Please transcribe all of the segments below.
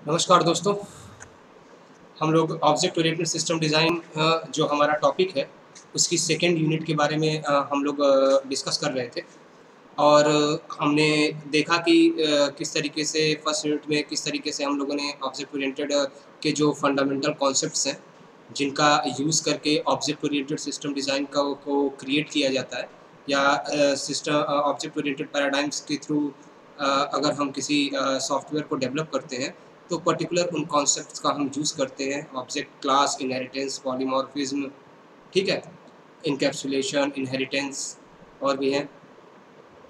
नमस्कार दोस्तों, हम लोग ऑब्जेक्ट ओरिएंटेड सिस्टम डिज़ाइन जो हमारा टॉपिक है उसकी सेकेंड यूनिट के बारे में हम लोग डिस्कस कर रहे थे। और हमने देखा कि किस तरीके से फर्स्ट यूनिट में किस तरीके से हम लोगों ने ऑब्जेक्ट ओरिएंटेड के जो फंडामेंटल कॉन्सेप्ट्स हैं जिनका यूज़ करके ऑब्जेक्ट ओरिएंटेड सिस्टम डिज़ाइन को क्रिएट किया जाता है या सिस्टम ऑब्जेक्ट ओरिएंटेड पैराडाइम्स के थ्रू अगर हम किसी सॉफ्टवेयर को डेवलप करते हैं तो पर्टिकुलर उन कॉन्सेप्ट्स का हम यूज़ करते हैं। ऑब्जेक्ट क्लास, इनहेरिटेंस, पॉलीमॉर्फिज्म, ठीक है, इनकैप्सुलेशन, इनहेरिटेंस और भी हैं।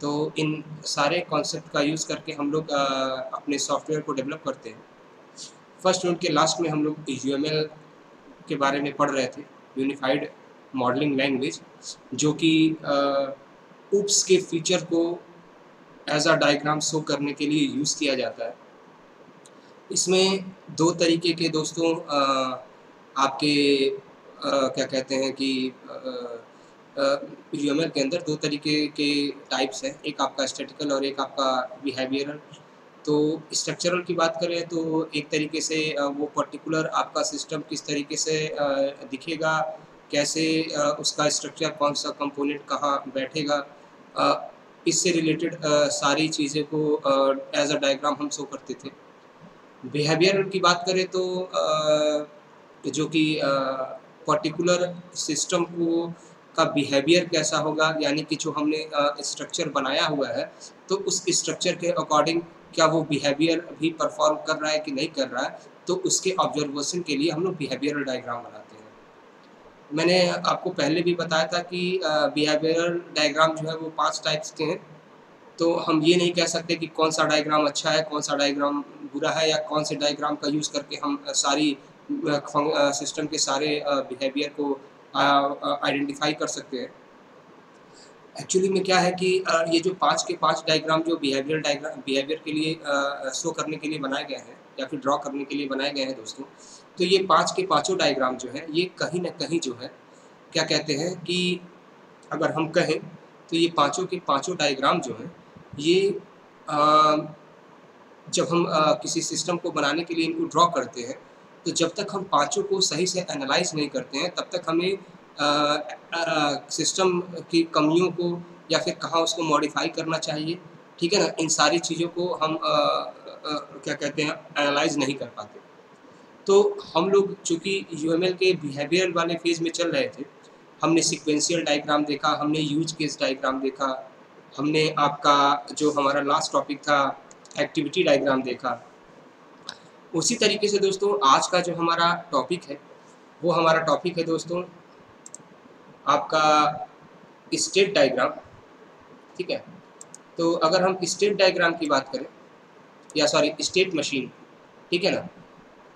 तो इन सारे कॉन्सेप्ट का यूज़ करके हम लोग अपने सॉफ्टवेयर को डेवलप करते हैं। फर्स्ट यूनिट के लास्ट में हम लोग यूएमएल के बारे में पढ़ रहे थे, यूनिफाइड मॉडलिंग लैंग्वेज, जो कि ऊप्स के फीचर को एज अ डायग्राम शो करने के लिए यूज़ किया जाता है। इसमें दो तरीके के दोस्तों आपके क्या कहते हैं कि यूएमएल के अंदर दो तरीके के टाइप्स हैं, एक आपका स्टैटिकल और एक आपका बिहेवियरल। तो स्ट्रक्चरल की बात करें तो एक तरीके से वो पर्टिकुलर आपका सिस्टम किस तरीके से दिखेगा, कैसे उसका स्ट्रक्चर, कौन सा कंपोनेंट कहाँ बैठेगा, इससे रिलेटेड सारी चीज़ें को एज अ डायग्राम हम शो करते थे। बिहेवियर की बात करें तो जो कि पर्टिकुलर सिस्टम को का बिहेवियर कैसा होगा, यानी कि जो हमने स्ट्रक्चर बनाया हुआ है तो उस स्ट्रक्चर के अकॉर्डिंग क्या वो बिहेवियर भी परफॉर्म कर रहा है कि नहीं कर रहा है, तो उसके ऑब्जर्वेशन के लिए हम लोग बिहेवियरल डायग्राम बनाते हैं। मैंने आपको पहले भी बताया था कि बिहेवियरल डायग्राम जो है वो 5 टाइप्स के हैं। तो हम ये नहीं कह सकते कि कौन सा डायग्राम अच्छा है, कौन सा डायग्राम बुरा है, या कौन से डायग्राम का यूज़ करके हम सारी सिस्टम के सारे बिहेवियर को आइडेंटिफाई कर सकते हैं। एक्चुअली में क्या है कि ये जो 5 के 5 डायग्राम जो बिहेवियर के लिए शो करने के लिए बनाए गए हैं या फिर ड्रॉ करने के लिए बनाए गए हैं दोस्तों, तो ये 5 के पाँचों डायग्राम जो हैं ये कहीं न कहीं जो है क्या कहते हैं कि अगर हम कहें तो ये पाँचों के पाँचों डायग्राम जो हैं ये जब हम किसी सिस्टम को बनाने के लिए इनको ड्रॉ करते हैं तो जब तक हम पाँचों को सही से एनालाइज़ नहीं करते हैं तब तक हमें सिस्टम की कमियों को या फिर कहाँ उसको मॉडिफ़ाई करना चाहिए, ठीक है ना? इन सारी चीज़ों को हम क्या कहते हैं एनालाइज़ नहीं कर पाते। तो हम लोग चूँकि यूएमएल के बिहेवियर वाले फ़ेज़ में चल रहे थे, हमने सीक्वेंशियल डायग्राम देखा, हमने यूज़ केस डायग्राम देखा, हमने आपका जो हमारा लास्ट टॉपिक था एक्टिविटी डायग्राम देखा। उसी तरीके से दोस्तों आज का जो हमारा टॉपिक है, वो हमारा टॉपिक है दोस्तों आपका स्टेट डायग्राम, ठीक है? तो अगर हम स्टेट डायग्राम की बात करें या सॉरी स्टेट मशीन, ठीक है ना?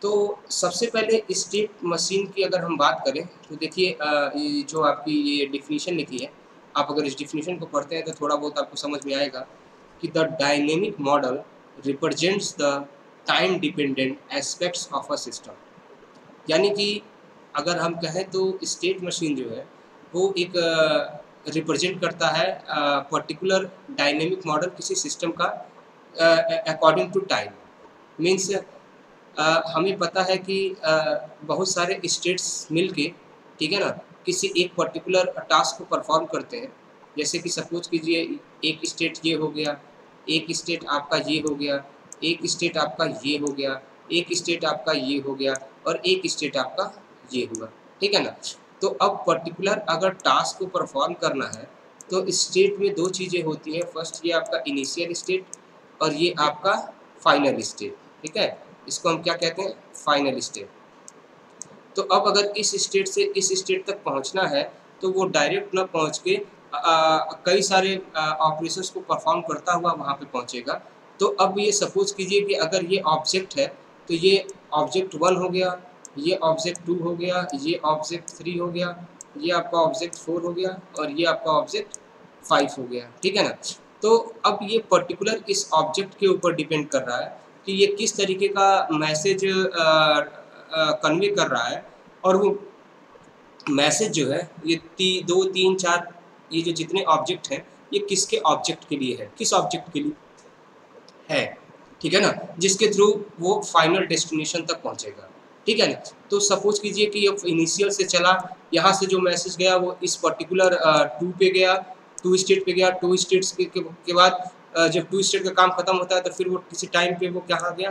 तो सबसे पहले स्टेट मशीन की अगर हम बात करें तो देखिए ये जो आपकी ये डेफिनिशन लिखी है, आप अगर इस डेफिनिशन को पढ़ते हैं तो थोड़ा बहुत आपको समझ में आएगा कि the dynamic model represents the time dependent aspects of a system. यानी कि अगर हम कहें तो स्टेट मशीन जो है वो एक रिप्रेजेंट करता है पर्टिकुलर डायनेमिक मॉडल किसी सिस्टम का अकॉर्डिंग टू टाइम। मीन्स हमें पता है कि बहुत सारे स्टेट्स मिलके, ठीक है ना, किसी एक पर्टिकुलर टास्क को परफॉर्म करते हैं। जैसे कि सपोज कीजिए एक स्टेट ये हो गया, एक स्टेट आपका ये हो गया, एक स्टेट आपका ये हो गया, एक स्टेट आपका ये हो गया और एक स्टेट आपका ये हुआ, ठीक है ना? तो अब पर्टिकुलर अगर टास्क को परफॉर्म करना है तो स्टेट में 2 चीज़ें होती हैं। फर्स्ट ये आपका इनिशियल स्टेट और ये आपका फाइनल स्टेट, ठीक है? इसको हम क्या कहते हैं? Final state. तो अब अगर इस स्टेट से इस स्टेट तक पहुंचना है तो वो डायरेक्ट ना पहुंच के कई सारे ऑपरेशंस को परफॉर्म करता हुआ वहाँ पे पहुंचेगा। तो अब ये सपोज कीजिए कि अगर ये ऑब्जेक्ट है तो ये ऑब्जेक्ट 1 हो गया, ये ऑब्जेक्ट 2 हो गया, ये ऑब्जेक्ट 3 हो गया, ये आपका ऑब्जेक्ट 4 हो गया और ये आपका ऑब्जेक्ट 5 हो गया, ठीक है ना? तो अब ये पर्टिकुलर इस ऑब्जेक्ट के ऊपर डिपेंड कर रहा है कि ये किस तरीके का मैसेज कन्वे कर रहा है, और वो मैसेज जो है ये 2, 3, 4 ये जो जितने ऑब्जेक्ट हैं ये किसके ऑब्जेक्ट के लिए है, किस ऑब्जेक्ट के लिए है। ठीक है ना, जिसके थ्रू वो फाइनल डेस्टिनेशन तक पहुंचेगा। ठीक है ना, तो सपोज कीजिए कि अब इनिशियल से चला, यहाँ से जो मैसेज गया वो इस पर्टिकुलर टू पे गया, टू स्टेट पे गया, टू स्टेट्स के बाद जब टू स्टेट का काम खत्म होता है तो फिर वो किसी टाइम पे वो कहाँ गया,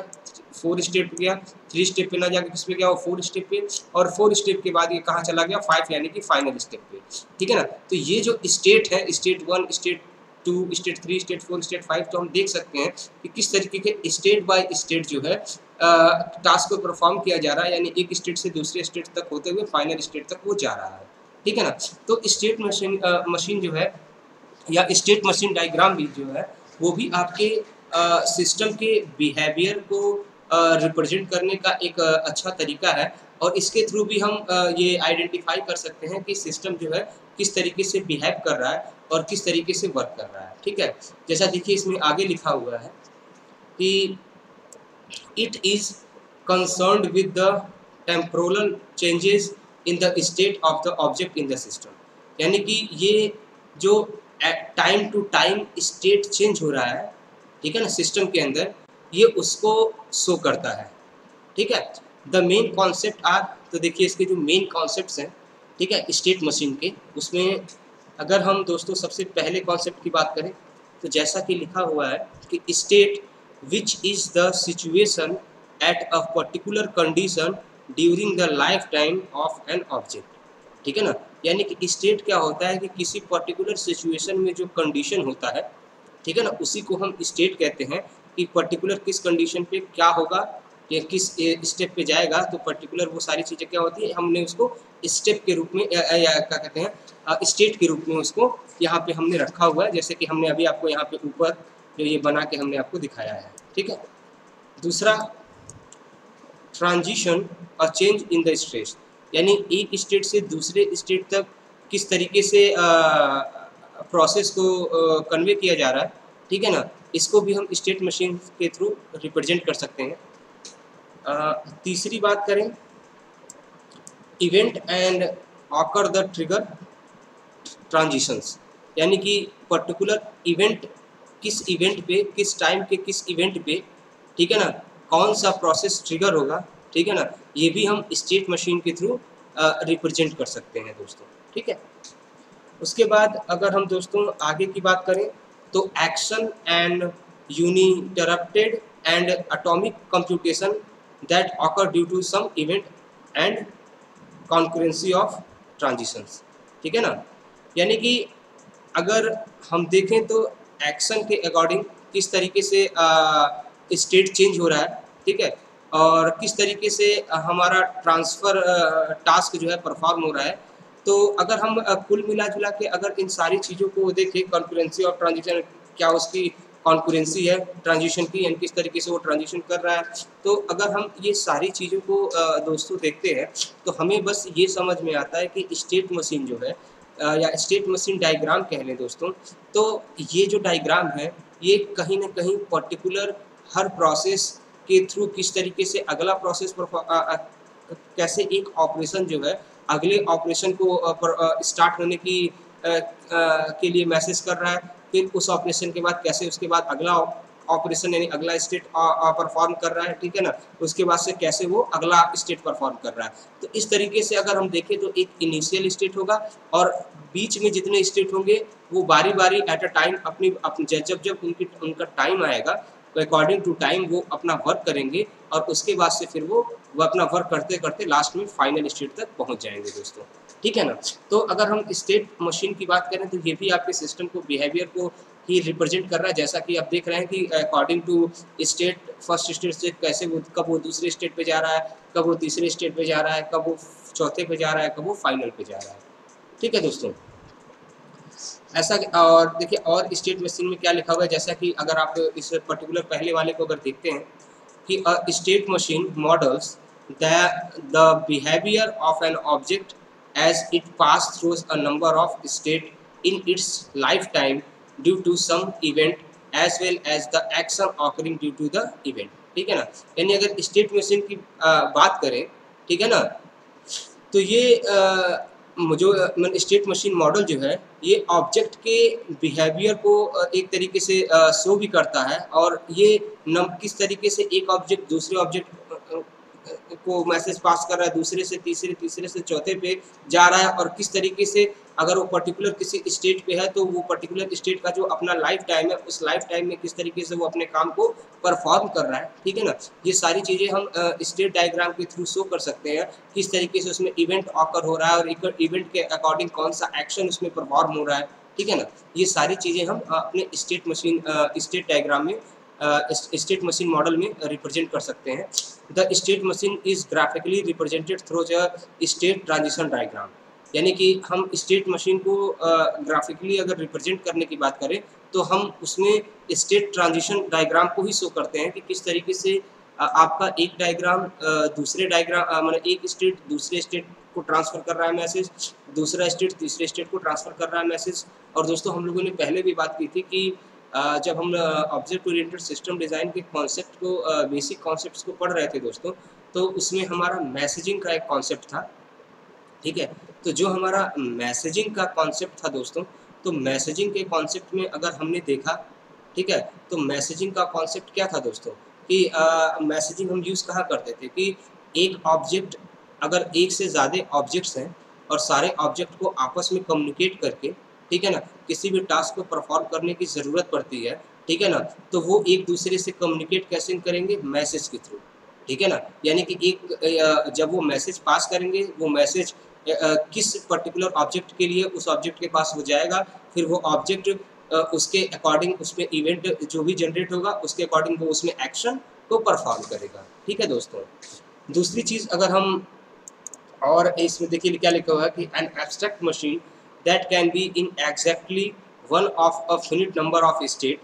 फोर स्टेप पे गया, थ्री स्टेप पे ना जाके किस पे गया, वो फोर स्टेप पे, और फोर स्टेप के बाद ये कहाँ चला गया, फाइव, यानी कि फाइनल स्टेप पे। ठीक है ना, तो ये जो स्टेट है, state one, state to, state three, state four, state five, तो हम देख सकते हैं कि किस तरीके के स्टेट बाय स्टेट जो है टास्क को परफॉर्म किया जा रहा है, यानी एक स्टेट से दूसरे स्टेट तक होते हुए फाइनल स्टेट तक वो जा रहा है। ठीक है ना, तो स्टेट मशीन जो है या स्टेट मशीन डायग्राम भी जो है वो भी आपके सिस्टम के बिहेवियर को रिप्रेजेंट करने का एक अच्छा तरीका है, और इसके थ्रू भी हम ये आइडेंटिफाई कर सकते हैं कि सिस्टम जो है किस तरीके से बिहेव कर रहा है और किस तरीके से वर्क कर रहा है। ठीक है, जैसा देखिए इसमें आगे लिखा हुआ है कि it is concerned with the temporal changes in the state of the object in the system, यानी कि ये जो time to time state change हो रहा है, ठीक है ना, सिस्टम के अंदर, ये उसको शो करता है। ठीक है, द मेन कॉन्सेप्ट आर, तो देखिए इसके जो मेन कॉन्सेप्ट्स हैं, ठीक है, स्टेट मशीन के, उसमें अगर हम दोस्तों सबसे पहले कॉन्सेप्ट की बात करें तो जैसा कि लिखा हुआ है कि state which is the situation at a particular condition during the life time of an object. ठीक है ना, यानी कि स्टेट क्या होता है कि किसी पर्टिकुलर सिचुएशन में जो कंडीशन होता है, ठीक है ना, उसी को हम स्टेट कहते हैं कि पर्टिकुलर किस कंडीशन पे क्या होगा या किस स्टेप पे जाएगा, तो पर्टिकुलर वो सारी चीज़ें क्या होती है, हमने उसको स्टेप के रूप में या क्या कहते हैं स्टेट के रूप में उसको यहाँ पे हमने रखा हुआ है, जैसे कि हमने अभी आपको यहाँ पे ऊपर जो ये बना के हमने आपको दिखाया है। ठीक है, दूसरा ट्रांजिशन और चेंज इन द स्टेट, यानी एक स्टेट से दूसरे स्टेट तक किस तरीके से प्रोसेस को कन्वे किया जा रहा है। ठीक है ना, इसको भी हम स्टेट मशीन के थ्रू रिप्रेजेंट कर सकते हैं। तीसरी बात करें, event and occur the trigger transitions, यानी कि पर्टिकुलर इवेंट, किस इवेंट पे, किस टाइम के किस इवेंट पे, ठीक है ना, कौन सा प्रोसेस ट्रिगर होगा। ठीक है ना, ये भी हम स्टेट मशीन के थ्रू रिप्रेजेंट कर सकते हैं दोस्तों। ठीक है, उसके बाद अगर हम दोस्तों आगे की बात करें तो action and uninterrupted and atomic computation that occur due to some event and concurrency of transitions. ठीक है ना, यानी कि अगर हम देखें तो एक्शन के अकॉर्डिंग किस तरीके से स्टेट चेंज हो रहा है, ठीक है, और किस तरीके से हमारा ट्रांसफ़र टास्क जो है परफॉर्म हो रहा है। तो अगर हम कुल मिला जुला के अगर इन सारी चीज़ों को देखें, कॉन्करेंसी ऑफ ट्रांजिशन, क्या उसकी कॉन्करेंसी है ट्रांजिशन की, यानी किस तरीके से वो ट्रांजिशन कर रहा है। तो अगर हम ये सारी चीज़ों को दोस्तों देखते हैं तो हमें बस ये समझ में आता है कि स्टेट मशीन जो है या स्टेट मशीन डायग्राम कह लें दोस्तों, तो ये जो डायग्राम है ये कहीं न कहीं पर्टिकुलर हर प्रोसेस के थ्रू किस तरीके से अगला प्रोसेस कैसे एक ऑपरेशन जो है अगले ऑपरेशन को स्टार्ट होने की के लिए मैसेज कर रहा है, फिर उस ऑपरेशन के बाद कैसे उसके बाद अगला ऑपरेशन यानी अगला स्टेट परफॉर्म कर रहा है। ठीक है ना, उसके बाद से कैसे वो अगला स्टेट परफॉर्म कर रहा है। तो इस तरीके से अगर हम देखें तो एक इनिशियल स्टेट होगा और बीच में जितने स्टेट होंगे वो बारी बारी एट अ टाइम अपनी जब जब उनका टाइम आएगा तो अकॉर्डिंग टू टाइम वो अपना वर्क करेंगे, और उसके बाद से फिर वो अपना वर्क करते करते लास्ट में फाइनल स्टेट तक पहुंच जाएंगे दोस्तों। ठीक है ना, तो अगर हम स्टेट मशीन की बात करें तो ये भी आपके सिस्टम को, बिहेवियर को ही रिप्रेजेंट कर रहा है। जैसा कि आप देख रहे हैं कि according to state, first state से कैसे वो कब वो दूसरे स्टेट पे जा रहा है, कब वो तीसरे स्टेट पे जा रहा है, कब वो चौथे पे जा रहा है, कब वो फाइनल पे जा रहा है। ठीक है दोस्तों, ऐसा और देखिए और स्टेट मशीन में क्या लिखा हुआ है, जैसा कि अगर आप इस पर्टिकुलर पहले वाले को अगर देखते हैं कि state machine models the behaviour of an object as it pass through a number of state in its life time due to some event as well as the action occurring due to the event. ठीक है ना, यानी अगर state machine की बात करें, ठीक है ना, तो ये जो स्टेट मशीन मॉडल जो है ये ऑब्जेक्ट के बिहेवियर को एक तरीके से शो भी करता है, और ये किस तरीके से एक ऑब्जेक्ट दूसरे ऑब्जेक्ट को मैसेज पास कर रहा है, दूसरे से तीसरे, तीसरे से चौथे पे जा रहा है, और किस तरीके से अगर वो पर्टिकुलर किसी स्टेट पे है तो वो पर्टिकुलर स्टेट का जो अपना लाइफ टाइम है उस लाइफ टाइम में किस तरीके से वो अपने काम को परफॉर्म कर रहा है, ठीक है ना। ये सारी चीज़ें हम स्टेट डायग्राम के थ्रू शो कर सकते हैं, किस तरीके से उसमें इवेंट ऑकर हो रहा है और इवेंट के अकॉर्डिंग कौन सा एक्शन उसमें परफॉर्म हो रहा है, ठीक है ना। ये सारी चीज़ें हम अपने स्टेट डायग्राम में स्टेट मशीन मॉडल में रिप्रेजेंट कर सकते हैं। The state machine is graphically represented through the state transition diagram, यानी कि हम स्टेट मशीन को ग्राफिकली अगर रिप्रेजेंट करने की बात करें तो हम उसमें स्टेट ट्रांजिशन डायग्राम को ही शो करते हैं कि किस तरीके से आपका एक डायग्राम दूसरे डायग्राम मतलब एक स्टेट दूसरे स्टेट को ट्रांसफ़र कर रहा है मैसेज, दूसरा स्टेट तीसरे स्टेट को ट्रांसफ़र कर रहा है मैसेज। और दोस्तों हम लोगों ने पहले भी बात की थी कि जब हम ऑब्जेक्ट ओरिएंटेड सिस्टम डिज़ाइन के कॉन्सेप्ट को बेसिक कॉन्सेप्ट्स को पढ़ रहे थे दोस्तों, तो उसमें हमारा मैसेजिंग का एक कॉन्सेप्ट था, ठीक है। तो जो हमारा मैसेजिंग का कॉन्सेप्ट था दोस्तों, तो मैसेजिंग के कॉन्सेप्ट में अगर हमने देखा, ठीक है, तो मैसेजिंग का कॉन्सेप्ट क्या था दोस्तों कि मैसेजिंग हम यूज़ कहाँ करते थे कि एक ऑब्जेक्ट, अगर एक से ज़्यादा ऑब्जेक्ट्स हैं और सारे ऑब्जेक्ट को आपस में कम्युनिकेट करके, ठीक है ना, किसी भी टास्क को परफॉर्म करने की ज़रूरत पड़ती है, ठीक है ना, तो वो एक दूसरे से कम्युनिकेट कैसे करेंगे, मैसेज के थ्रू, ठीक है ना। यानी कि जब वो मैसेज पास करेंगे, वो मैसेज किस पर्टिकुलर ऑब्जेक्ट के लिए उस ऑब्जेक्ट के पास वो जाएगा, फिर वो ऑब्जेक्ट उसके अकॉर्डिंग उसमें इवेंट जो भी जनरेट होगा उसके अकॉर्डिंग वो उसमें एक्शन को परफॉर्म करेगा, ठीक है दोस्तों। दूसरी चीज़ अगर हम और इसमें देखिए क्या लिखा हुआ है कि an abstract machine that can be in exactly one of a finite number of state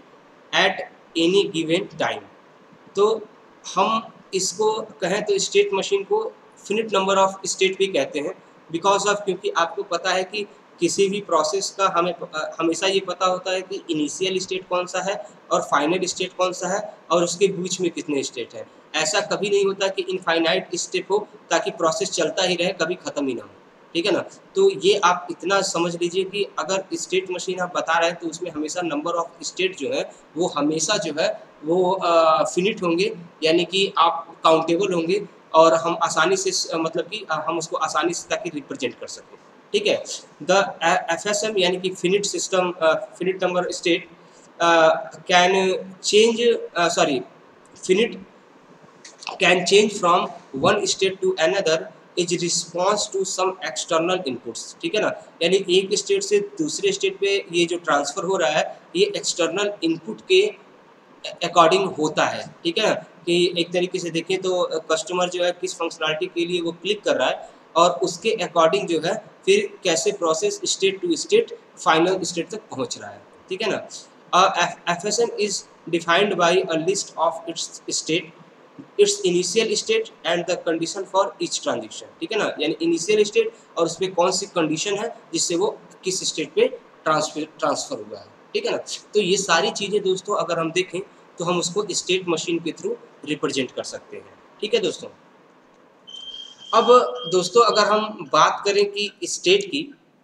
at any given time. तो हम इसको कहें तो स्टेट मशीन को फिनिट नंबर ऑफ स्टेट भी कहते हैं, बिकॉज ऑफ क्योंकि आपको पता है कि किसी भी प्रोसेस का हमें हमेशा ये पता होता है कि इनिशियल स्टेट कौन सा है और फाइनल स्टेट कौन सा है और उसके बीच में कितने स्टेट हैं। ऐसा कभी नहीं होता कि इनफाइनाइट स्टेप हो ताकि प्रोसेस चलता ही रहे, कभी ख़त्म ही ना हो, ठीक है ना। तो ये आप इतना समझ लीजिए कि अगर स्टेट मशीन आप बता रहे हैं तो उसमें हमेशा नंबर ऑफ स्टेट जो है वो हमेशा जो है वो फिनिट होंगे, यानी कि आप काउंटेबल होंगे और हम आसानी से मतलब कि हम उसको आसानी से ताकि रिप्रेजेंट कर सकें, ठीक है। द एफएसएम यानी कि finite system finite number state can change sorry finite can change from one state to another is response to some external inputs, ठीक है ना। यानी एक स्टेट से दूसरे स्टेट पे ये जो ट्रांसफ़र हो रहा है ये एक्सटर्नल इनपुट के अकॉर्डिंग होता है, ठीक है ना। कि एक तरीके से देखें तो कस्टमर जो है किस फंक्शनैलिटी के लिए वो क्लिक कर रहा है और उसके अकॉर्डिंग जो है फिर कैसे process state to state final state तक पहुंच रहा है, ठीक है ना। FSM is defined by a list of its state, its initial state and the condition for each transition, ठीक है ना। यानी इनिशियल स्टेट और उसमें कौन सी कंडीशन है जिससे वो किस स्टेट पे ट्रांसफ़र हुआ है, ठीक है ना। तो ये सारी चीज़ें दोस्तों अगर हम देखें तो हम उसको स्टेट मशीन के थ्रू रिप्रेजेंट कर सकते हैं, ठीक है दोस्तों। अब दोस्तों अगर हम बात करें कि स्टेट की,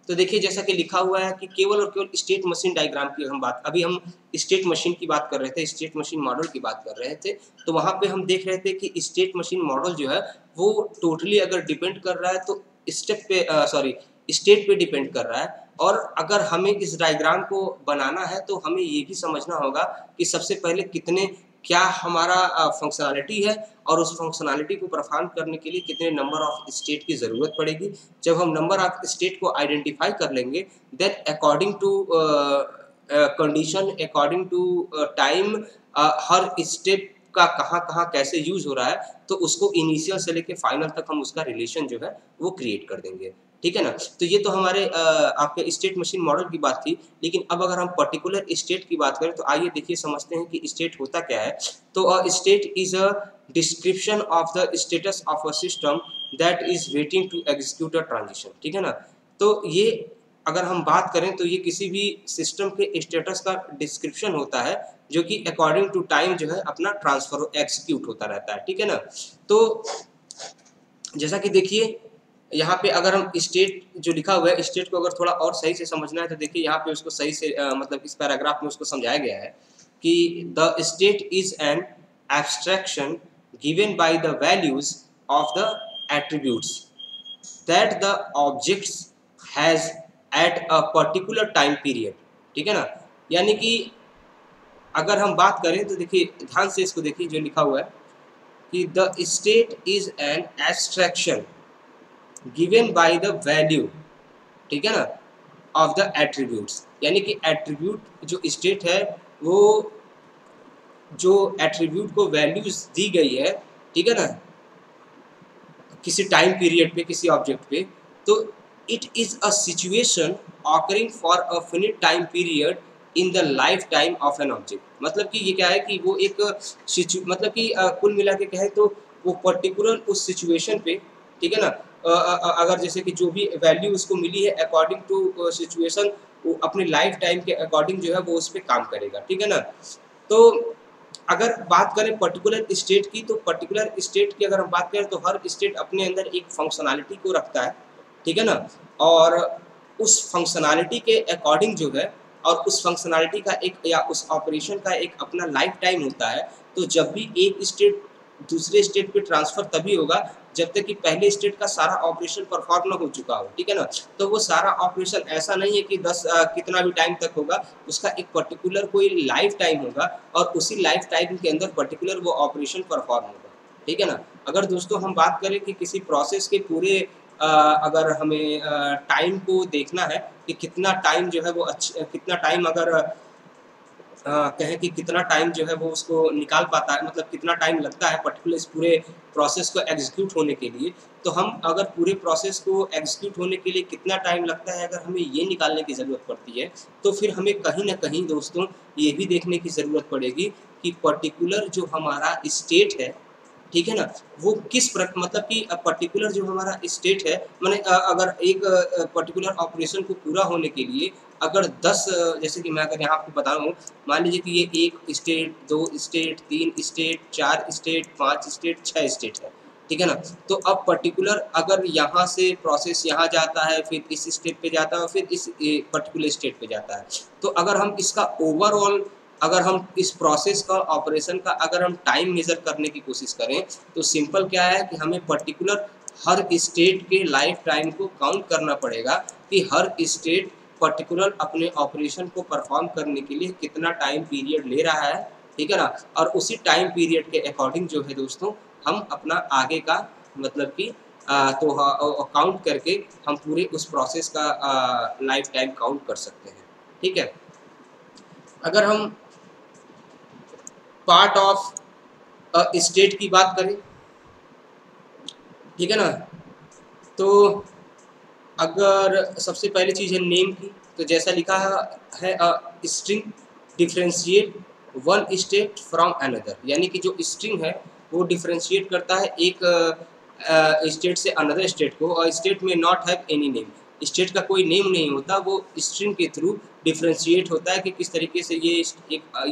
तो देखिए जैसा कि लिखा हुआ है कि केवल और केवल स्टेट मशीन डायग्राम की हम बात, अभी हम स्टेट मशीन की बात कर रहे थे, स्टेट मशीन मॉडल की बात कर रहे थे, तो वहाँ पे हम देख रहे थे कि स्टेट मशीन मॉडल जो है वो टोटली अगर डिपेंड कर रहा है तो स्टेट पे डिपेंड कर रहा है। और अगर हमें इस डायग्राम को बनाना है तो हमें ये भी समझना होगा कि सबसे पहले क्या हमारा फंक्शनैलिटी है और उस फंक्शनैलिटी को परफॉर्म करने के लिए कितने नंबर ऑफ स्टेट की ज़रूरत पड़ेगी। जब हम नंबर ऑफ स्टेट को आइडेंटिफाई कर लेंगे then according to condition, according to time, हर स्टेप का कहाँ-कहाँ कैसे यूज़ हो रहा है तो उसको इनिशियल से लेके फाइनल तक हम उसका रिलेशन जो है वो क्रिएट कर देंगे, ठीक है ना। तो ये तो हमारे आपके स्टेट मशीन मॉडल की बात थी, लेकिन अब अगर हम पर्टिकुलर स्टेट की बात करें तो आइए देखिए समझते हैं कि स्टेट होता क्या है। तो state is a description of the status of a system that is waiting to execute a transition, ठीक है ना। तो ये अगर हम बात करें तो ये किसी भी सिस्टम के स्टेटस का डिस्क्रिप्शन होता है जो कि अकॉर्डिंग टू टाइम जो है अपना ट्रांसफर एग्जीक्यूट होता रहता है, ठीक है ना। तो जैसा कि देखिए यहाँ पे अगर हम स्टेट जो लिखा हुआ है, स्टेट को अगर थोड़ा और सही से समझना है तो देखिए यहाँ पे उसको सही से मतलब इस पैराग्राफ में उसको समझाया गया है कि the state is an abstraction given by the values of the attributes that the objects has at a particular time period. ठीक है ना, यानी कि अगर हम बात करें तो देखिए ध्यान से इसको देखिए जो लिखा हुआ है कि the state is an abstraction given by the value, ठीक है ना, ऑफ द एट्रीब्यूट्स, यानी कि एट्रीब्यूट जो स्टेट है वो जो एट्रीब्यूट को वैल्यूज दी गई है, ठीक है ना, किसी टाइम पीरियड पे किसी ऑब्जेक्ट पे, तो it is a situation occurring for a finite time period in the life time of an object. मतलब कि ये क्या है कि वो एक मतलब कि कुल मिला के कहें तो वो पर्टिकुलर उस सिचुएशन पे, ठीक है ना, अगर जैसे कि जो भी वैल्यू उसको मिली है अकॉर्डिंग टू सिचुएशन, वो अपने लाइफ टाइम के अकॉर्डिंग जो है वो उस पर काम करेगा। ठीक है ना, तो अगर बात करें पर्टिकुलर स्टेट की, तो पर्टिकुलर स्टेट की अगर हम बात करें तो हर स्टेट अपने अंदर एक फंक्शनैलिटी को रखता है, ठीक है ना, और उस फंक्शनैलिटी के अकॉर्डिंग जो है और उस फंक्शनैलिटी का एक या उस ऑपरेशन का एक अपना लाइफ टाइम होता है। तो जब भी एक स्टेट दूसरे स्टेट पे ट्रांसफ़र तभी होगा जब तक कि पहले स्टेट का सारा ऑपरेशन परफॉर्म ना हो चुका हो, ठीक है ना। तो वो सारा ऑपरेशन ऐसा नहीं है कि 10 कितना भी टाइम तक होगा, उसका एक पर्टिकुलर कोई लाइफ टाइम होगा और उसी लाइफ टाइम के अंदर पर्टिकुलर वो ऑपरेशन परफॉर्म होगा, ठीक है ना। अगर दोस्तों हम बात करें कि किसी प्रोसेस के पूरे अगर हमें टाइम को देखना है कि कितना टाइम जो है वो कितना टाइम अगर कहें कि कितना टाइम जो है वो उसको निकाल पाता है, मतलब कितना टाइम लगता है पर्टिकुलर इस पूरे प्रोसेस को एग्जीक्यूट होने के लिए। तो हम अगर पूरे प्रोसेस को एग्जीक्यूट होने के लिए कितना टाइम लगता है अगर हमें ये निकालने की ज़रूरत पड़ती है, तो फिर हमें कहीं न कहीं दोस्तों ये भी देखने की ज़रूरत पड़ेगी कि पर्टिकुलर जो हमारा स्टेट है, ठीक है ना, वो किस मतलब कि पर्टिकुलर जो हमारा स्टेट है, माने अगर एक पर्टिकुलर ऑपरेशन को पूरा होने के लिए अगर 10 जैसे कि मैं अगर यहाँ आपको बता रहा हूँ, मान लीजिए कि ये 1 state, 2 state, 3 state, 4 state, 5 state, 6 state है, ठीक है ना। तो अब पर्टिकुलर अगर यहाँ से प्रोसेस यहाँ जाता है, फिर इस स्टेट पे जाता है और फिर इस पर्टिकुलर स्टेट पे जाता है। तो अगर हम इसका ओवरऑल अगर हम इस प्रोसेस का ऑपरेशन का अगर हम टाइम मेज़र करने की कोशिश करें, तो सिंपल क्या है कि हमें पर्टिकुलर हर स्टेट के लाइफ टाइम को काउंट करना पड़ेगा कि हर स्टेट पर्टिकुलर अपने ऑपरेशन को परफॉर्म करने के लिए कितना टाइम पीरियड ले रहा है, ठीक है ना। और उसी टाइम पीरियड के अकॉर्डिंग जो है दोस्तों हम अपना आगे का मतलब कि तो काउंट करके हम पूरे उस प्रोसेस का लाइफ टाइम काउंट कर सकते हैं, ठीक है। अगर हम पार्ट ऑफ स्टेट की बात करें, ठीक है ना, तो अगर सबसे पहली चीज़ है नेम की, तो जैसा लिखा है string differentiate one state from another, यानी कि जो स्ट्रिंग है वो डिफरेंशिएट करता है एक स्टेट से अनदर स्टेट को, और स्टेट में not have any name, state का कोई नेम नहीं होता, वो स्ट्रिंग के थ्रू डिफरेंशिएट होता है कि किस तरीके से ये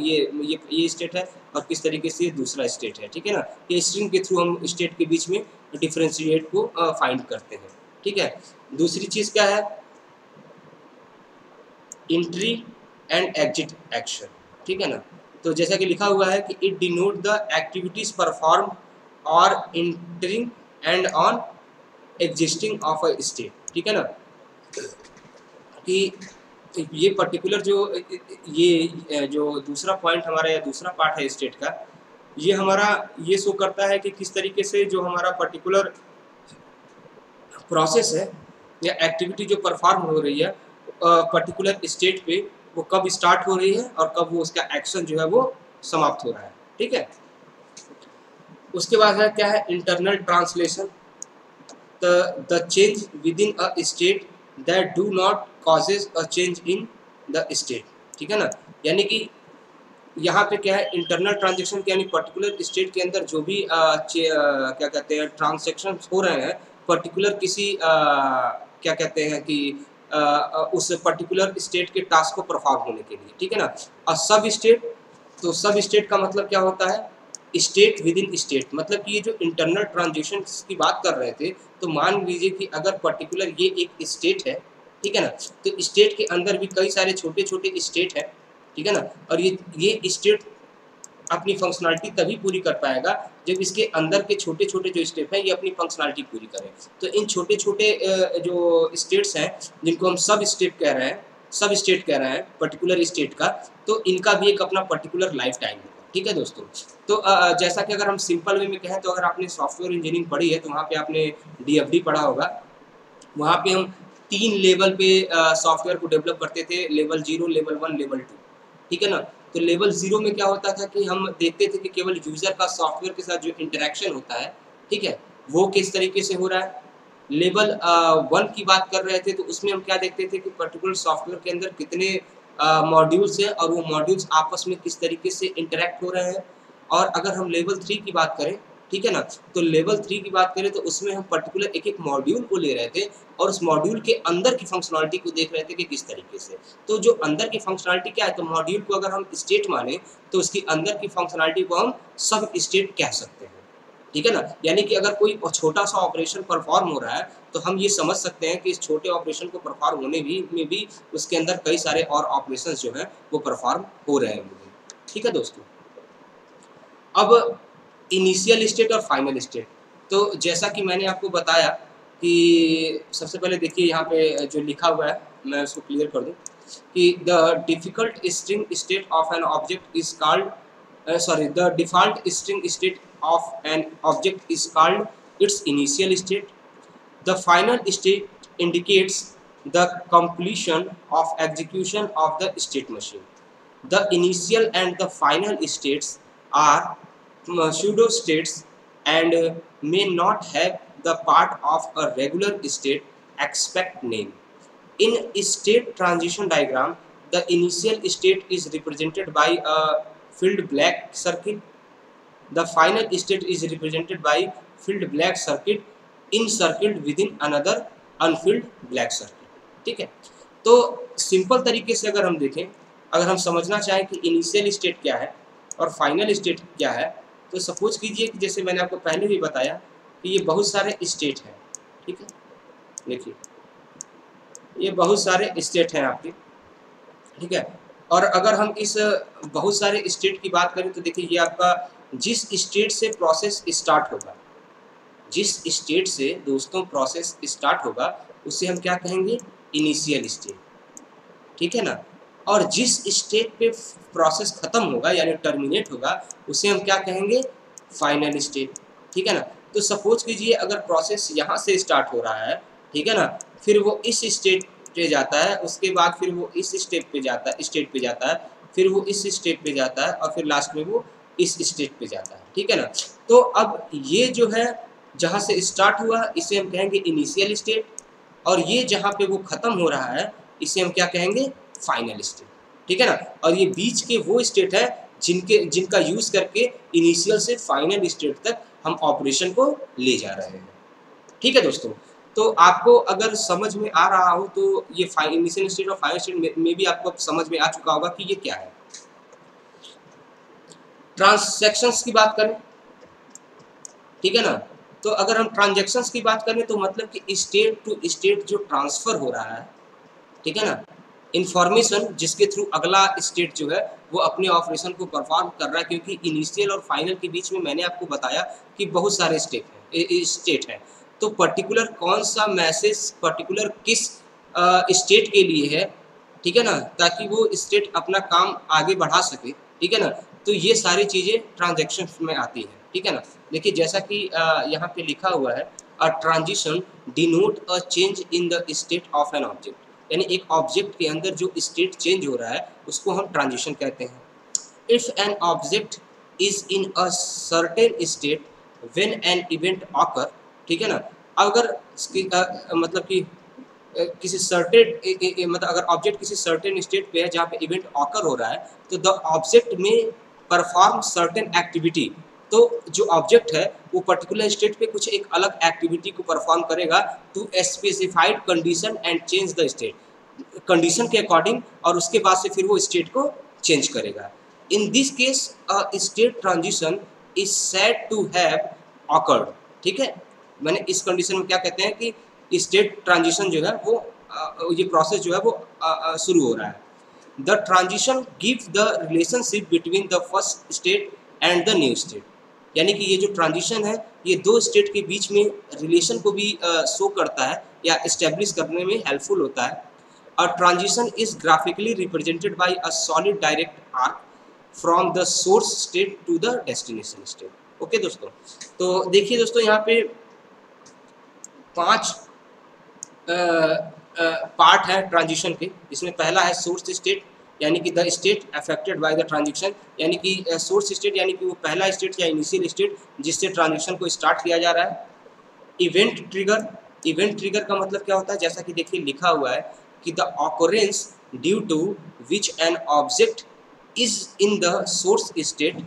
ये स्टेट है और किस तरीके से ये दूसरा स्टेट है, ठीक है ना। ये स्ट्रिंग के थ्रू हम स्टेट के बीच में डिफरेंशिएट को फाइंड करते हैं, ठीक है। दूसरी चीज़ क्या है, एंट्री एंड एग्जिट एक्शन, ठीक है ना। तो जैसा कि लिखा हुआ है कि it denote the activities perform or entering and on existing of a state, ठीक है ना, कि ये पर्टिकुलर ये जो दूसरा पॉइंट हमारा या दूसरा पार्ट है स्टेट का, ये हमारा ये शो करता है कि किस तरीके से जो हमारा पर्टिकुलर प्रोसेस है या एक्टिविटी जो परफॉर्म हो रही है पर्टिकुलर स्टेट पे, वो कब स्टार्ट हो रही है और कब वो उसका एक्शन जो है वो समाप्त हो रहा है, ठीक है। उसके बाद है क्या है internal translation, the change with in a state that do not causes a change in the state, ठीक है ना। यानी कि यहाँ पे क्या है इंटरनल ट्रांजेक्शन, यानी पर्टिकुलर स्टेट के अंदर जो भी क्या कहते हैं ट्रांजेक्शन हो रहे हैं पर्टिकुलर किसी क्या कहते हैं कि उस पर्टिकुलर स्टेट के टास्क को परफॉर्म होने के लिए, ठीक है ना। और सब स्टेट, तो सब स्टेट का मतलब क्या होता है स्टेट विद इन स्टेट, मतलब कि ये जो इंटरनल ट्रांजिशन की बात कर रहे थे, तो मान लीजिए कि अगर पर्टिकुलर ये एक स्टेट है, ठीक है ना, तो स्टेट के अंदर भी कई सारे छोटे छोटे स्टेट हैं, ठीक है ना, और ये स्टेट अपनी फंक्शनलिटी तभी पूरी कर पाएगा जब इसके अंदर के छोटे छोटे जो स्टेप हैं ये अपनी फंक्शनलिटी पूरी करें। तो इन छोटे छोटे जो स्टेट्स हैं जिनको हम सब स्टेट कह रहे हैं पर्टिकुलर स्टेट का, तो इनका भी एक अपना पर्टिकुलर लाइफ टाइम है, ठीक है दोस्तों। तो जैसा कि अगर हम सिंपल वे में कहें, तो अगर आपने सॉफ्टवेयर इंजीनियरिंग पढ़ी है तो वहाँ पे आपने DFD पढ़ा होगा। वहाँ पे हम 3 लेवल पे सॉफ्टवेयर को डेवलप करते थे, लेवल 0, लेवल 1, लेवल 2, ठीक है ना। तो लेवल 0 में क्या होता था कि हम देखते थे कि केवल यूज़र का सॉफ्टवेयर के साथ जो इंटरेक्शन होता है, ठीक है, वो किस तरीके से हो रहा है। लेवल 1 की बात कर रहे थे तो उसमें हम क्या देखते थे कि पर्टिकुलर सॉफ्टवेयर के अंदर कितने मॉड्यूल्स हैं और वो मॉड्यूल्स आपस में किस तरीके से इंटरेक्ट हो रहे हैं। और अगर हम लेवल 3 की बात करें, ठीक है ना, तो लेवल 3 की बात करें तो उसमें हम पर्टिकुलर एक-एक मॉड्यूल को ले रहे थे और उस मॉड्यूल के अंदर की फंक्शनलिटी को देख रहे थे कि किस तरीके से। तो जो अंदर की फंक्शनलिटी क्या है, तो मॉड्यूल को अगर हम स्टेट माने तो उसकी अंदर की फंक्शनलिटी को हम सब स्टेट कह सकते हैं, ठीक है ना। यानी कि अगर कोई छोटा सा ऑपरेशन परफॉर्म हो रहा है तो हम ये समझ सकते हैं कि इस छोटे ऑपरेशन को परफॉर्म होने में भी उसके अंदर कई सारे और ऑपरेशंस जो हैं वो परफॉर्म हो रहे हैं, ठीक है दोस्तों। अब इनिशियल स्टेट और फाइनल स्टेट, तो जैसा कि मैंने आपको बताया कि सबसे पहले देखिए यहाँ पे जो लिखा हुआ है मैं उसको क्लियर कर दूँ कि the difficult string state of an object is called the default string state of an object is called its initial state. The final state indicates the completion of execution of the state machine. The initial and the final states are pseudo states and may not have the part of a regular state except name. In state transition diagram, the initial state is represented by a filled black circuit. The final state is represented by filled black circuit encircled within another unfilled black circuit, ठीक है। तो simple तरीके से अगर हम देखें, अगर हम समझना चाहें कि इनिशियल स्टेट क्या है और फाइनल स्टेट क्या है, तो सपोज कीजिए कि जैसे मैंने आपको पहले भी बताया कि ये बहुत सारे स्टेट हैं, ठीक है। देखिए ये बहुत सारे स्टेट हैं आपके, ठीक है। और अगर हम इस बहुत सारे स्टेट की बात करें तो देखिए ये आपका जिस स्टेट से प्रोसेस स्टार्ट होगा, जिस स्टेट से दोस्तों प्रोसेस स्टार्ट होगा उसे हम क्या कहेंगे, इनिशियल स्टेट, ठीक है ना। और जिस स्टेट पे प्रोसेस खत्म होगा यानी टर्मिनेट होगा उसे हम क्या कहेंगे, फाइनल स्टेट, ठीक है ना। तो सपोज कीजिए अगर प्रोसेस यहाँ से स्टार्ट हो रहा है, ठीक है ना, फिर वो इस स्टेट पे जाता है, उसके बाद फिर वो इस स्टेट पे जाता है, फिर वो इस स्टेट पे जाता है और फिर लास्ट में वो इस स्टेट पे जाता है, ठीक है ना। तो अब ये जो है जहाँ से स्टार्ट हुआ इसे हम कहेंगे इनिशियल स्टेट, और ये जहाँ पे वो ख़त्म हो रहा है इसे हम क्या कहेंगे, फाइनल स्टेट, ठीक है ना। और ये बीच के वो स्टेट है जिनका यूज़ करके इनिशियल से फाइनल स्टेट तक हम ऑपरेशन को ले जा रहे हैं, ठीक है दोस्तों। तो आपको अगर समझ में आ रहा हो तो ये इनिशियल स्टेट और फाइनल स्टेट में भी आपको समझ में आ चुका होगा कि ये क्या है। ट्रांजैक्शंस की बात करें, ठीक है ना, तो अगर हम ट्रांजैक्शंस की बात करें तो मतलब कि स्टेट टू स्टेट जो ट्रांसफ़र हो रहा है, ठीक है ना, इन्फॉर्मेशन जिसके थ्रू अगला स्टेट जो है वो अपने ऑपरेशन को परफॉर्म कर रहा है, क्योंकि इनिशियल और फाइनल के बीच में मैंने आपको बताया कि बहुत सारे स्टेट हैं। तो पर्टिकुलर कौन सा मैसेज पर्टिकुलर किस स्टेट के लिए है, ठीक है ना, ताकि वो स्टेट अपना काम आगे बढ़ा सके, ठीक है ना। तो ये सारी चीज़ें ट्रांजैक्शन में आती हैं, ठीक है ना। देखिए जैसा कि यहाँ पे लिखा हुआ है, a transition denote a change in the state of an object, यानी एक ऑब्जेक्ट के अंदर जो स्टेट चेंज हो रहा है उसको हम ट्रांजिशन कहते हैं। If N object is in a certain state when an event occur, ठीक है ना, अगर मतलब कि किसी सर्टेन मतलब अगर ऑब्जेक्ट किसी सर्टेन स्टेट पे है जहाँ पे इवेंट ऑकर हो रहा है तो द ऑब्जेक्ट में परफॉर्म सर्टेन एक्टिविटी, तो जो ऑब्जेक्ट है वो पर्टिकुलर स्टेट पे कुछ एक अलग एक्टिविटी को परफॉर्म करेगा to specified condition and change the state, condition के अकॉर्डिंग, और उसके बाद से फिर वो स्टेट को चेंज करेगा। In this case state transition is said to have occurred. ठीक है, मैंने इस कंडीशन में क्या कहते हैं कि स्टेट ट्रांजिशन जो है वो ये प्रोसेस जो है वो शुरू हो रहा है। The transition give the relationship between the first state and the new state, यानी कि ये जो ट्रांजिशन है ये दो स्टेट के बीच में रिलेशन को भी शो करता है या इस्टेब्लिश करने में हेल्पफुल होता है। A transition is graphically represented by a solid direct arc from the source state to the destination state. Okay दोस्तों, तो देखिए दोस्तों यहाँ पे 5 पार्ट है ट्रांजिशन के। इसमें पहला है सोर्स स्टेट, यानी कि the state affected by the transition, यानी कि सोर्स स्टेट यानी कि वो पहला स्टेट या इनिशियल स्टेट जिससे ट्रांजिशन को स्टार्ट किया जा रहा है। इवेंट ट्रिगर, इवेंट ट्रिगर का मतलब क्या होता है, जैसा कि देखिए लिखा हुआ है कि the occurrence due to which an object is in the source state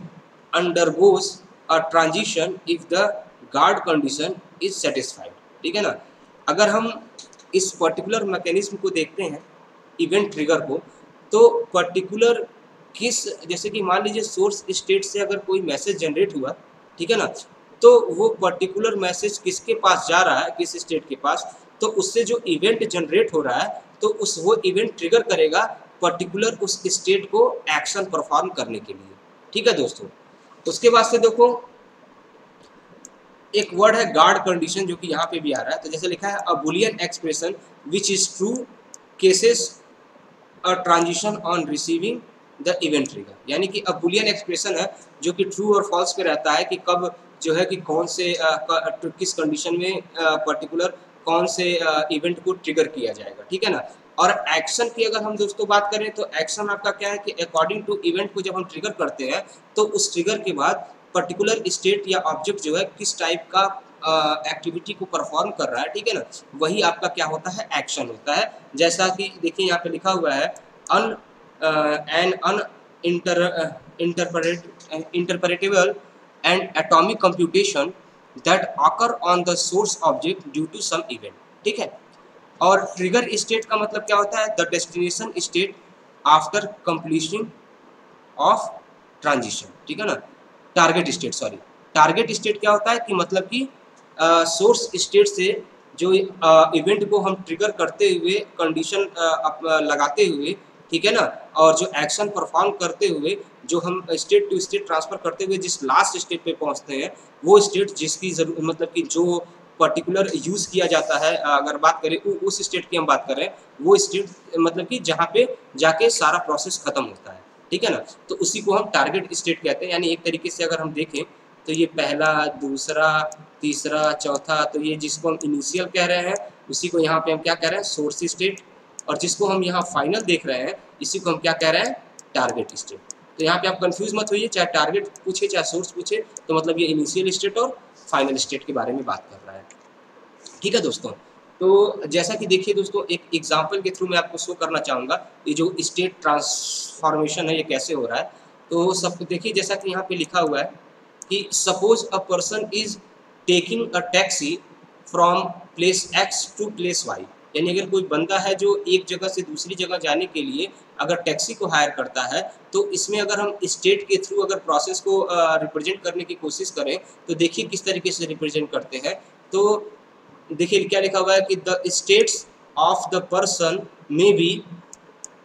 undergoes a transition if the guard condition is satisfied. ठीक है ना, अगर हम इस पर्टिकुलर मैकेनिज्म को देखते हैं इवेंट ट्रिगर को, तो पर्टिकुलर किस, जैसे कि मान लीजिए सोर्स स्टेट से अगर कोई मैसेज जनरेट हुआ, ठीक है ना, तो वो पर्टिकुलर मैसेज किसके पास जा रहा है, किस स्टेट के पास, तो उससे जो इवेंट जनरेट हो रहा है तो उस वो इवेंट ट्रिगर करेगा पर्टिकुलर उस स्टेट को एक्शन परफॉर्म करने के लिए। ठीक है दोस्तों, उसके बाद से देखो एक वर्ड है गार्ड कंडीशन जो कि यहाँ पे भी आ रहा है। तो जैसे लिखा है a Boolean expression which is true causes a transition on receiving the event trigger, यानी कि अ बुलियन एक्सप्रेशन है जो कि ट्रू और फॉल्स पे रहता है कि कब जो है कि कौन से किस कंडीशन में पर्टिकुलर कौन से इवेंट को ट्रिगर किया जाएगा। ठीक है ना, और एक्शन की अगर हम दोस्तों बात करें तो एक्शन आपका क्या है कि अकॉर्डिंग टू इवेंट को जब हम ट्रिगर करते हैं तो उस ट्रिगर के बाद पर्टिकुलर स्टेट या ऑब्जेक्ट जो है किस टाइप का एक्टिविटी को परफॉर्म कर रहा है, ठीक है ना, वही आपका क्या होता है, एक्शन होता है। जैसा कि देखिए यहाँ पे लिखा हुआ है un an uninterpretable and atomic computation that occur on the source object due to some event. ठीक है, और ट्रिगर स्टेट का मतलब क्या होता है, the destination state after completion of transition. ठीक है ना, target state, sorry target state क्या होता है कि मतलब कि सोर्स स्टेट से जो इवेंट को हम ट्रिगर करते हुए कंडीशन लगाते हुए, ठीक है ना, और जो एक्शन परफॉर्म करते हुए जो हम स्टेट टू स्टेट ट्रांसफर करते हुए जिस लास्ट स्टेट पे पहुंचते हैं वो स्टेट जिसकी जरूर मतलब कि जो पर्टिकुलर यूज़ किया जाता है, अगर बात करें उस स्टेट की हम बात कर रहे हैं वो स्टेट मतलब कि जहाँ पे जाके सारा प्रोसेस खत्म होता है। ठीक है ना, तो उसी को हम टारगेट स्टेट कहते हैं। यानी एक तरीके से अगर हम देखें तो ये पहला, दूसरा, तीसरा, चौथा, तो ये जिसको हम इनिशियल कह रहे हैं उसी को यहाँ पे हम क्या कह रहे हैं, सोर्स स्टेट, और जिसको हम यहाँ फाइनल देख रहे हैं इसी को हम क्या कह रहे हैं, टारगेट स्टेट। तो यहाँ पे आप कंफ्यूज मत होइए, चाहे टारगेट पूछे चाहे सोर्स पूछे, तो मतलब ये इनिशियल स्टेट और फाइनल स्टेट के बारे में बात कर रहा है। ठीक है दोस्तों, तो जैसा कि देखिए दोस्तों एक एग्जांपल के थ्रू मैं आपको शो करना चाहूँगा ये जो स्टेट ट्रांसफॉर्मेशन है ये कैसे हो रहा है। तो सब देखिए जैसा कि यहाँ पे लिखा हुआ है कि suppose a person is taking a taxi from place X to place Y, यानी अगर कोई बंदा है जो एक जगह से दूसरी जगह जाने के लिए अगर टैक्सी को हायर करता है, तो इसमें अगर हम स्टेट के थ्रू अगर प्रोसेस को रिप्रेजेंट करने की कोशिश करें तो देखिए किस तरीके से रिप्रेजेंट करते हैं। तो देखिए क्या लिखा हुआ है कि the states of the person में भी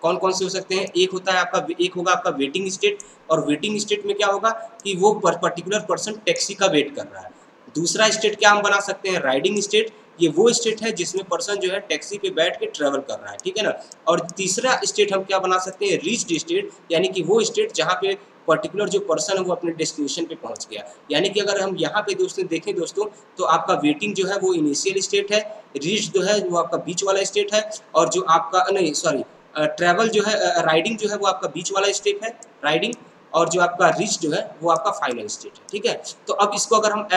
कौन कौन से हो सकते हैं, एक होता है आपका, एक होगा आपका वेटिंग स्टेट, और वेटिंग स्टेट में क्या होगा कि वो पर्टिकुलर पर्सन टैक्सी का वेट कर रहा है। दूसरा स्टेट क्या हम बना सकते हैं, राइडिंग स्टेट, ये वो स्टेट है जिसमें पर्सन जो है टैक्सी पे बैठ के ट्रेवल कर रहा है। ठीक है ना, और तीसरा स्टेट हम क्या बना सकते हैं, रीच्ड स्टेट, यानी कि वो स्टेट जहाँ पे पर्टिकुलर जो पर्सन है वो अपने डेस्टिनेशन पे पहुंच गया। यानी कि अगर हम यहाँ पे दोस्तों देखें दोस्तों तो आपका वेटिंग जो है वो इनिशियल स्टेट है, रीच जो है वो आपका बीच वाला स्टेट है, और जो आपका नहीं सॉरी ट्रैवल जो है राइडिंग जो है वो आपका बीच वाला स्टेप है, राइडिंग, और जो आपका रीच जो है वो आपका फाइनल स्टेट है। ठीक है, तो अब इसको अगर हम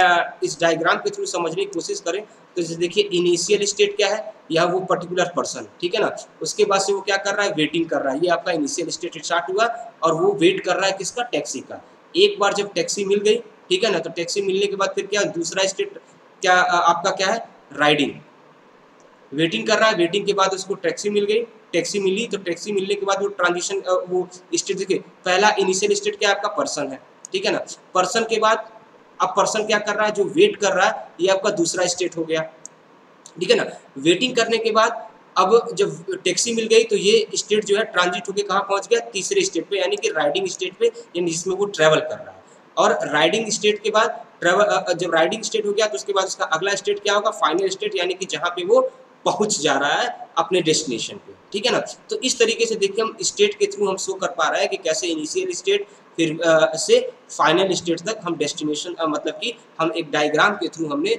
इस डायग्राम के थ्रू समझने की कोशिश करें तो जैसे देखिए इनिशियल स्टेट क्या है, यह वो पर्टिकुलर पर्सन, ठीक है ना, उसके बाद से वो क्या कर रहा है, वेटिंग कर रहा है, ये आपका इनिशियल स्टेट स्टार्ट हुआ, और वो वेट कर रहा है किसका, टैक्सी का। एक बार जब टैक्सी मिल गई, ठीक है ना, तो टैक्सी मिलने के बाद फिर क्या दूसरा स्टेट क्या आपका क्या है, राइडिंग, वेटिंग कर रहा है, वेटिंग के बाद उसको टैक्सी मिल गई, टैक्सी मिली, तो टैक्सी मिलने के बाद वो ट्रांजिशन वो स्टेट देखिए पहला इनिशियल स्टेट क्या आपका पर्सन है, ठीक है ना, पर्सन के बाद अब पर्सन क्या कर रहा है, जो वेट कर रहा है, ये आपका दूसरा स्टेट हो गया, ठीक है ना। वेटिंग करने के बाद अब जब टैक्सी मिल गई तो ये स्टेट जो है ट्रांजिट होके कहाँ पहुंच गया, तीसरे स्टेट पे, यानी कि राइडिंग स्टेट पे, यानी जिसमें वो ट्रेवल कर रहा है। और राइडिंग स्टेट के बाद जब राइडिंग स्टेट हो गया तो उसके बाद उसका अगला स्टेट क्या होगा, फाइनल स्टेट, यानी कि जहाँ पे वो पहुंच जा रहा है अपने डेस्टिनेशन पे, ठीक है ना। तो इस तरीके से देखिए हम स्टेट के थ्रू हम शो कर पा रहे हैं कि कैसे इनिशियल स्टेट फिर से फाइनल स्टेट तक हम डेस्टिनेशन मतलब कि हम एक डायग्राम के थ्रू हमने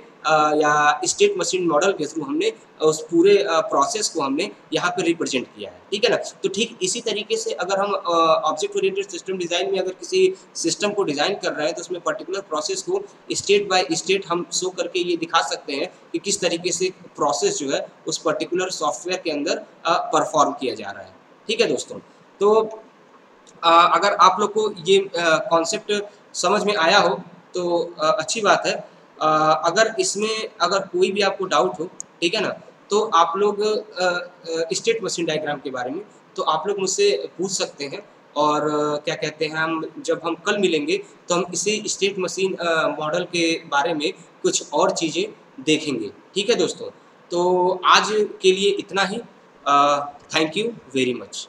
या स्टेट मशीन मॉडल के थ्रू हमने उस पूरे प्रोसेस को हमने यहाँ पे रिप्रेजेंट किया है, ठीक है ना। तो ठीक इसी तरीके से अगर हम ऑब्जेक्ट ओरिएंटेड सिस्टम डिज़ाइन में अगर किसी सिस्टम को डिज़ाइन कर रहे हैं तो उसमें पर्टिकुलर प्रोसेस को स्टेट बाय स्टेट हम शो करके ये दिखा सकते हैं कि किस तरीके से प्रोसेस जो है उस पर्टिकुलर सॉफ्टवेयर के अंदर परफॉर्म किया जा रहा है, ठीक है दोस्तों। तो अगर आप लोग को ये कॉन्सेप्ट समझ में आया हो तो अच्छी बात है। अगर इसमें अगर कोई भी आपको डाउट हो, ठीक है ना, तो आप लोग स्टेट मशीन डायग्राम के बारे में तो आप लोग मुझसे पूछ सकते हैं। और क्या कहते हैं, जब हम कल मिलेंगे तो हम इसी स्टेट मशीन मॉडल के बारे में कुछ और चीज़ें देखेंगे, ठीक है दोस्तों। तो आज के लिए इतना ही। Thank you very much.